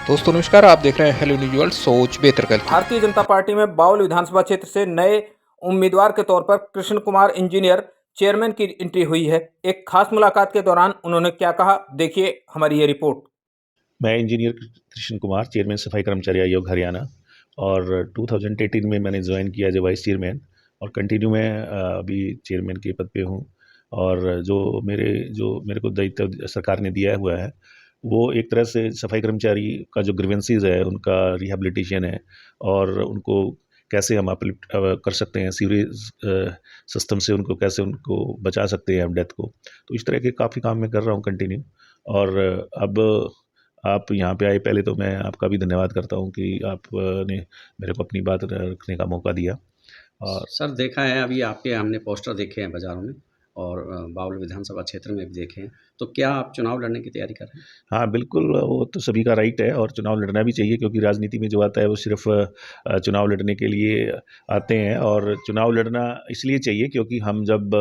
दोस्तों नमस्कार, आप देख रहे हैं हेलो न्यूज वर्ल्ड। सोच बेहतर कल की। भारतीय जनता पार्टी में बावल विधानसभा क्षेत्र से नए उम्मीदवार के तौर पर कृष्ण कुमार इंजीनियर चेयरमैन की एंट्री हुई है। एक खास मुलाकात के दौरान उन्होंने क्या कहा, देखिए हमारी ये रिपोर्ट। मैं इंजीनियर कृष्ण कुमार, चेयरमैन सफाई कर्मचारी आयोग हरियाणा, और 2018 में मैंने ज्वाइन किया एज वाइस चेयरमैन, और कंटिन्यू मैं अभी चेयरमैन के पद पे हूँ। और जो मेरे को दायित्व सरकार ने दिया हुआ है वो एक तरह से सफाई कर्मचारी का जो ग्रीवेंसीज है उनका रिहेबिलिटेशन है, और उनको कैसे हम अपलिफ्ट कर सकते हैं, सीवरेज सिस्टम से उनको कैसे उनको बचा सकते हैं हम डेथ को। तो इस तरह के काफ़ी काम मैं कर रहा हूँ कंटिन्यू। और अब आप यहाँ पे आए, पहले तो मैं आपका भी धन्यवाद करता हूँ कि आपने मेरे को अपनी बात रखने का मौका दिया। और सर देखा है अभी आपके हमने पोस्टर देखे हैं बाज़ारों में और बावल विधानसभा क्षेत्र में भी देखे हैं, तो क्या आप चुनाव लड़ने की तैयारी कर रहे हैं? हाँ, बिल्कुल, वो तो सभी का राइट है और चुनाव लड़ना भी चाहिए, क्योंकि राजनीति में जो आता है वो सिर्फ चुनाव लड़ने के लिए आते हैं। और चुनाव लड़ना इसलिए चाहिए क्योंकि हम जब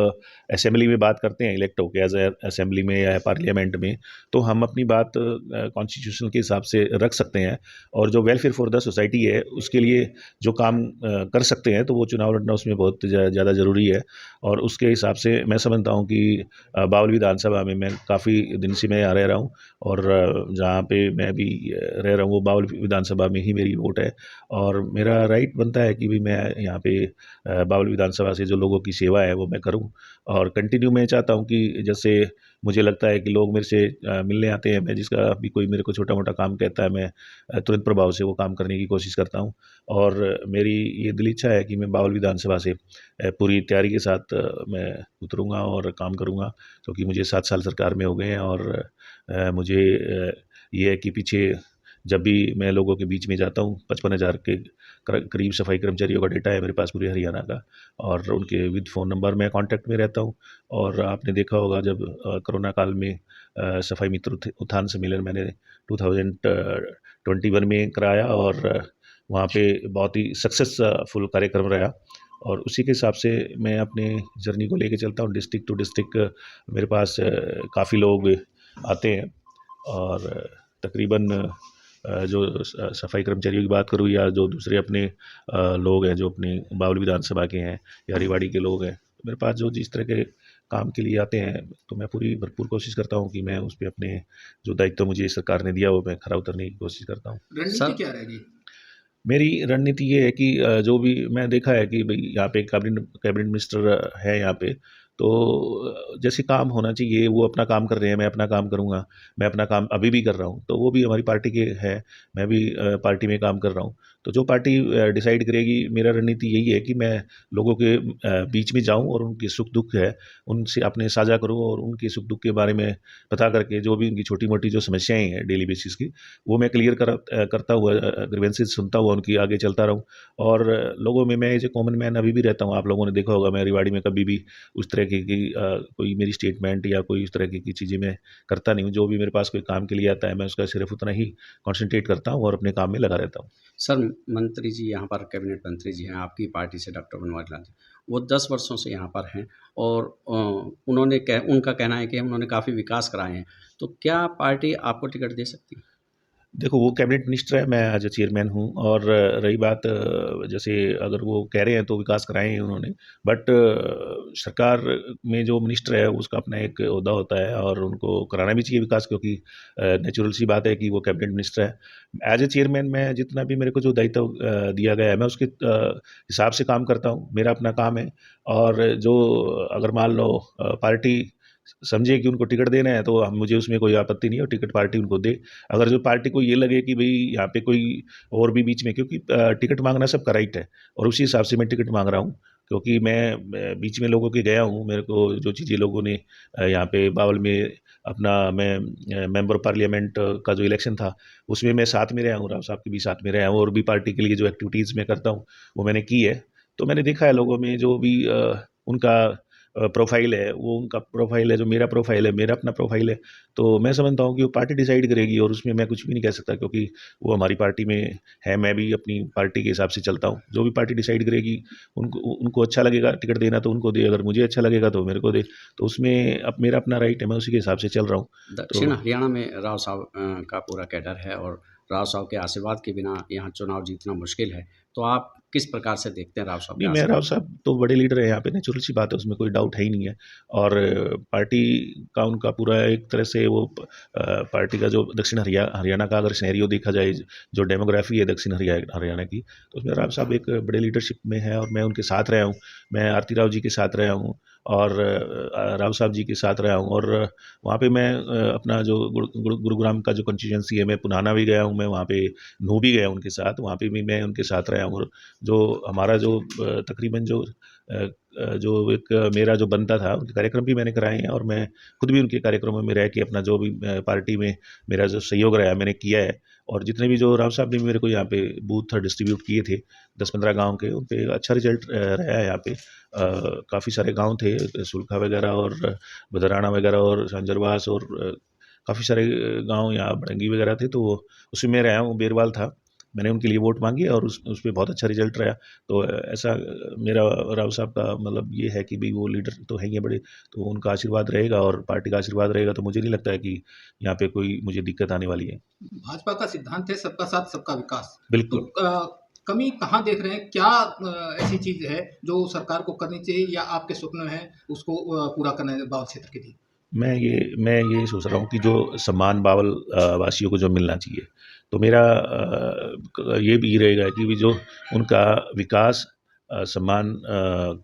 असेंबली में बात करते हैं, इलेक्ट होकर एज असेंबली में या पार्लियामेंट में, तो हम अपनी बात कॉन्स्टिट्यूशन के हिसाब से रख सकते हैं। और जो वेलफेयर फॉर द सोसाइटी है उसके लिए जो काम कर सकते हैं, तो वो चुनाव लड़ना उसमें बहुत ज़्यादा ज़रूरी है। और उसके हिसाब से मैं समझता हूँ कि बावल विधानसभा में मैं काफ़ी दिन से मैं यहाँ रह रहा हूँ, और जहाँ पे मैं भी रह रहा हूँ वो बावल विधानसभा में ही मेरी वोट है। और मेरा राइट बनता है कि भी मैं यहाँ पे बावल विधानसभा से जो लोगों की सेवा है वो मैं करूँ। और कंटिन्यू मैं चाहता हूँ कि जैसे मुझे लगता है कि लोग मेरे से मिलने आते हैं, मैं जिसका भी कोई मेरे को छोटा मोटा काम कहता है, मैं तुरंत प्रभाव से वो काम करने की कोशिश करता हूँ। और मेरी ये दिल इच्छा है कि मैं बावल विधानसभा से पूरी तैयारी के साथ मैं उतरूँगा और काम करूँगा, क्योंकि मुझे 7 साल सरकार में हो गए हैं। और मुझे ये है कि पीछे जब भी मैं लोगों के बीच में जाता हूँ, 55,000 के करीब सफाई कर्मचारियों का डेटा है मेरे पास पूरे हरियाणा का, और उनके विद फ़ोन नंबर मैं कांटेक्ट में रहता हूँ। और आपने देखा होगा जब कोरोना काल में सफाई मित्र उत्थान सम्मेलन मैंने 2021 में कराया, और वहाँ पे बहुत ही सक्सेसफुल कार्यक्रम रहा। और उसी के हिसाब से मैं अपने जर्नी को लेके चलता हूँ, डिस्ट्रिक्ट टू डिस्ट्रिक्ट मेरे पास काफ़ी लोग आते हैं। और तकरीबन जो सफाई कर्मचारियों की बात करूँ या जो दूसरे अपने लोग हैं जो अपने बावल विधानसभा के हैं या रेवाड़ी के लोग हैं, मेरे पास जो जिस तरह के काम के लिए आते हैं, तो मैं पूरी भरपूर कोशिश करता हूँ कि मैं उस पे अपने जो दायित्व मुझे सरकार ने दिया वो मैं खरा उतरने की कोशिश करता हूँ। रणनीति क्या रहेगी? मेरी रणनीति ये है कि जो भी मैं देखा है कि भाई यहाँ पे कैबिनेट मिनिस्टर है यहाँ पे, तो जैसे काम होना चाहिए वो अपना काम कर रहे हैं, मैं अपना काम करूँगा। मैं अपना काम अभी भी कर रहा हूँ, तो वो भी हमारी पार्टी के है, मैं भी पार्टी में काम कर रहा हूँ। तो जो पार्टी डिसाइड करेगी, मेरा रणनीति यही है कि मैं लोगों के बीच में जाऊँ और उनके सुख दुख है उनसे अपने साझा करूँ, और उनके सुख दुख के बारे में पता करके जो भी उनकी छोटी मोटी जो समस्याएं हैं डेली बेसिस की, वो मैं क्लियर करता हुआ, ग्रीवेंसेस सुनता हुआ उनकी आगे चलता रहूँ। और लोगों में मैं एज ए कॉमन मैन अभी भी रहता हूँ। आप लोगों ने देखा होगा मैं रेवाड़ी में कभी भी उस तरह की कोई मेरी स्टेटमेंट या कोई उस तरह की चीज़ें मैं करता नहीं हूँ। जो भी मेरे पास कोई काम के लिए आता है मैं उसका सिर्फ उतना ही कॉन्सेंट्रेट करता हूँ और अपने काम में लगा रहता हूँ। सर मंत्री जी यहाँ पर कैबिनेट मंत्री जी हैं आपकी पार्टी से, डॉक्टर बनवारी लाल जी, वो 10 वर्षों से यहाँ पर हैं और उनका कहना है कि उन्होंने काफ़ी विकास कराए हैं, तो क्या पार्टी आपको टिकट दे सकती है? देखो, वो कैबिनेट मिनिस्टर है, मैं एज ए चेयरमैन हूँ। और रही बात जैसे अगर वो कह रहे हैं तो विकास कराए हैं उन्होंने, बट सरकार में जो मिनिस्टर है उसका अपना एक ओहदा होता है और उनको कराना भी चाहिए विकास, क्योंकि नेचुरल सी बात है कि वो कैबिनेट मिनिस्टर है। एज ए चेयरमैन मैं जितना भी मेरे को जो दायित्व दिया गया है मैं उसके हिसाब से काम करता हूँ, मेरा अपना काम है। और जो अगर मान लो पार्टी समझे कि उनको टिकट देना है, तो हम मुझे उसमें कोई आपत्ति नहीं है और टिकट पार्टी उनको दे। अगर जो पार्टी को ये लगे कि भई यहाँ पे कोई और भी बीच में, क्योंकि टिकट माँगना सबका राइट है और उसी हिसाब से मैं टिकट माँग रहा हूँ, क्योंकि मैं बीच में लोगों के गया हूँ। मेरे को जो चीज़ें लोगों ने यहाँ पे बावल में अपना मैं मेंबर ऑफ पार्लियामेंट का जो इलेक्शन था, उसमें मैं साथ में रहा हूँ, राव साहब के भी साथ में रहा हूँ, और भी पार्टी के लिए जो एक्टिविटीज़ मैं करता हूँ, वो मैंने की है। तो मैंने देखा है लोगों में जो भी उनका प्रोफ़ाइल है, वो उनका प्रोफ़ाइल है, जो मेरा प्रोफ़ाइल है, मेरा अपना प्रोफ़ाइल है। तो मैं समझता हूँ कि वो पार्टी डिसाइड करेगी और उसमें मैं कुछ भी नहीं कह सकता, क्योंकि वो हमारी पार्टी में है, मैं भी अपनी पार्टी के हिसाब से चलता हूँ। जो भी पार्टी डिसाइड करेगी, उनको उनको अच्छा लगेगा टिकट देना तो उनको दे, अगर मुझे अच्छा लगेगा तो मेरे को दे। तो उसमें अब मेरा अपना राइट है, मैं उसी के हिसाब से चल रहा हूँ। दक्षिण तो हरियाणा में राव साहब का पूरा कैडर है और राव साहब के आशीर्वाद के बिना यहाँ चुनाव जीतना मुश्किल है। तो आप किस प्रकार से देखते हैं राव साहब के नहीं, मैं आशीर्वाद? राव साहब तो बड़े लीडर हैं यहाँ पे, नेचुरल सी बात है, उसमें कोई डाउट है ही नहीं है। और पार्टी का उनका पूरा एक तरह से वो पार्टी का जो दक्षिण हरियाणा का अगर सिनेरियो देखा जाए, जो डेमोग्राफी है दक्षिण हरियाणा की, तो उसमें राव साहब एक बड़े लीडरशिप में है और मैं उनके साथ रहा हूँ। मैं आरती राव जी के साथ रहा हूँ और राव साहब जी के साथ रहा हूँ। और वहाँ पे मैं अपना जो गुरुग्राम का जो कंस्टिट्यूंसी है, मैं पुनाना भी गया हूँ, मैं वहाँ पे नू भी गया उनके साथ, वहाँ पे भी मैं उनके साथ रहा हूँ। और जो हमारा जो तकरीबन जो एक मेरा जो बनता था, उनके कार्यक्रम भी मैंने कराए हैं और मैं खुद भी उनके कार्यक्रमों में रह के अपना जो भी पार्टी में मेरा जो सहयोग रहा मैंने किया है। और जितने भी जो राव साहब ने मेरे को यहाँ पे बूथ डिस्ट्रीब्यूट किए थे 10-15 गांव के, उन पे अच्छा रिजल्ट रहा है। यहाँ पे काफ़ी सारे गांव थे, सुलखा वगैरह और बदराना वगैरह और सांजरवास और काफ़ी सारे गांव यहाँ बड़ंगी वगैरह थे, तो उसमें मैं रहा हूँ। बेरवाल था, मैंने उनके लिए वोट मांगी और उस पे बहुत अच्छा रिजल्ट रहा। तो ऐसा मेरा राव साहब का मतलब ये है कि भाई वो लीडर तो है ही है बड़े, तो उनका आशीर्वाद रहेगा और पार्टी का आशीर्वाद रहेगा, तो मुझे नहीं लगता है कि यहाँ पे कोई मुझे दिक्कत आने वाली है। भाजपा का सिद्धांत है सबका साथ सबका विकास। बिल्कुल। तो कमी कहाँ देख रहे हैं? क्या ऐसी चीज है जो सरकार को करनी चाहिए या आपके स्वप्न है उसको पूरा करना है बावल क्षेत्र के लिए? मैं ये सोच रहा हूँ कि जो सम्मान बावल वासियों को जो मिलना चाहिए, तो मेरा ये भी रहेगा कि भी जो उनका विकास, सम्मान,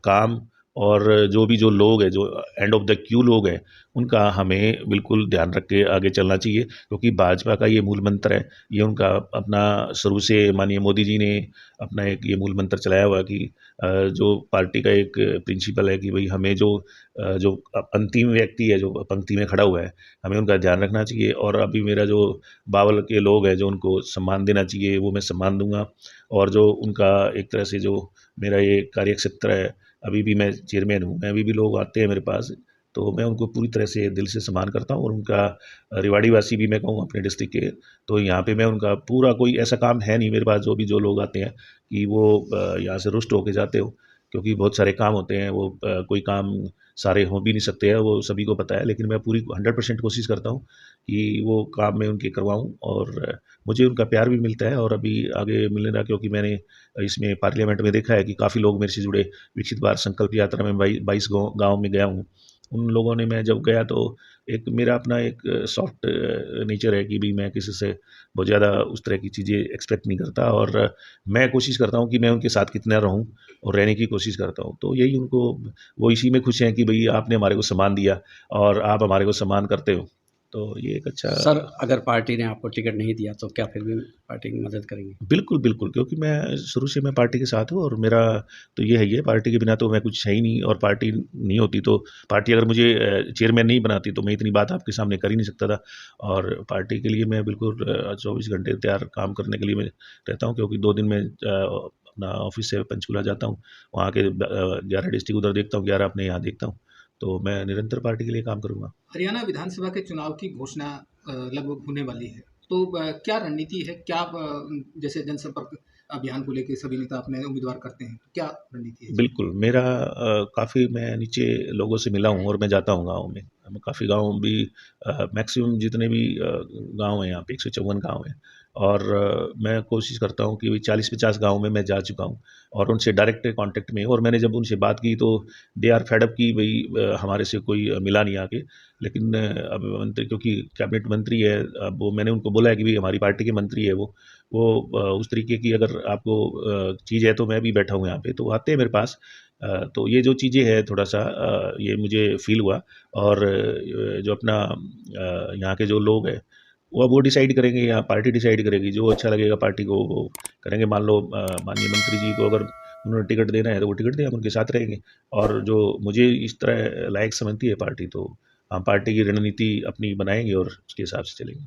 काम और जो भी जो लोग हैं, जो एंड ऑफ द क्यू लोग हैं, उनका हमें बिल्कुल ध्यान रख के आगे चलना चाहिए, क्योंकि भाजपा का ये मूल मंत्र है। ये उनका अपना शुरू से माननीय मोदी जी ने अपना एक ये मूल मंत्र चलाया हुआ है कि जो पार्टी का एक प्रिंसिपल है कि भाई हमें जो अंतिम व्यक्ति है जो पंक्ति में खड़ा हुआ है, हमें उनका ध्यान रखना चाहिए। और अभी मेरा जो बावल के लोग हैं जो उनको सम्मान देना चाहिए, वो मैं सम्मान दूंगा। और जो उनका एक तरह से जो मेरा ये कार्यक्षेत्र है, अभी भी मैं चेयरमैन हूँ, मैं अभी भी लोग आते हैं मेरे पास, तो मैं उनको पूरी तरह से दिल से सम्मान करता हूँ। और उनका रेवाड़ी वासी भी मैं कहूँ अपने डिस्ट्रिक्ट के, तो यहाँ पे मैं उनका पूरा, कोई ऐसा काम है नहीं मेरे पास जो लोग आते हैं कि वो यहाँ से रुष्ट होके जाते हो, क्योंकि बहुत सारे काम होते हैं, वो कोई काम सारे हो भी नहीं सकते हैं, वो सभी को पता है। लेकिन मैं पूरी 100% कोशिश करता हूँ कि वो काम मैं उनके करवाऊँ और मुझे उनका प्यार भी मिलता है और अभी आगे मिलेगा, क्योंकि मैंने इसमें पार्लियामेंट में देखा है कि काफ़ी लोग मेरे से जुड़े। विकसित भारत संकल्प यात्रा में 22 गाँव में गया हूँ। उन लोगों ने, मैं जब गया तो एक मेरा अपना एक सॉफ्ट नेचर है कि भी मैं किसी से बहुत ज़्यादा उस तरह की चीज़ें एक्सपेक्ट नहीं करता और मैं कोशिश करता हूँ कि मैं उनके साथ कितना रहूँ और रहने की कोशिश करता हूँ। तो यही उनको, वो इसी में खुश हैं कि भई आपने हमारे को सम्मान दिया और आप हमारे को सम्मान करते हो। तो ये एक अच्छा। सर, अगर पार्टी ने आपको टिकट नहीं दिया तो क्या फिर भी पार्टी की मदद करेंगे? बिल्कुल, बिल्कुल, क्योंकि मैं शुरू से मैं पार्टी के साथ हूँ और मेरा तो ये है ही है, पार्टी के बिना तो मैं कुछ है ही नहीं। और पार्टी नहीं होती तो, पार्टी अगर मुझे चेयरमैन नहीं बनाती तो मैं इतनी बात आपके सामने कर ही नहीं सकता था। और पार्टी के लिए मैं बिल्कुल 24 घंटे तैयार काम करने के लिए मैं रहता हूँ, क्योंकि 2 दिन में अपना ऑफ़िस से पंचकूला जाता हूँ, वहाँ के 11 डिस्ट्रिक्ट उधर देखता हूँ, 11 अपने यहाँ देखता हूँ। तो मैं निरंतर पार्टी के लिए काम करूँगा। हरियाणा विधानसभा के चुनाव की घोषणा लगभग होने वाली है, तो क्या रणनीति है? क्या जैसे जनसंपर्क अभियान को लेके सभी नेता अपने उम्मीदवार करते हैं, तो क्या रणनीति है? बिल्कुल, मेरा काफ़ी, मैं नीचे लोगों से मिला हूँ और मैं जाता हूँ गाँव में। मैं काफ़ी गाँव भी मैक्सिमम जितने भी गाँव हैं यहाँ पे 154 गाँव हैं और मैं कोशिश करता हूँ कि वही 40-50 गाँव में मैं जा चुका हूँ और उनसे डायरेक्ट कॉन्टैक्ट में। और मैंने जब उनसे बात की तो दे आर फेड अप कि भई हमारे से कोई मिला नहीं आके। लेकिन अब मंत्री, क्योंकि कैबिनेट मंत्री है, अब वो मैंने उनको बोला है कि भई हमारी पार्टी के मंत्री है वो उस तरीके की अगर आपको चीज़ है तो मैं भी बैठा हूँ यहाँ पे, तो आते हैं मेरे पास। तो ये जो चीज़ें हैं थोड़ा-सा ये मुझे फ़ील हुआ। और जो अपना यहाँ के जो लोग हैं, वो अब वो डिसाइड करेंगे या पार्टी डिसाइड करेगी, जो अच्छा लगेगा पार्टी को वो करेंगे। मान लो माननीय मंत्री जी को अगर उन्होंने टिकट देना है तो वो टिकट दें, हम उनके साथ रहेंगे। और जो मुझे इस तरह लायक समझती है पार्टी, तो हम पार्टी की रणनीति अपनी बनाएँगे और उसके हिसाब से चलेंगे।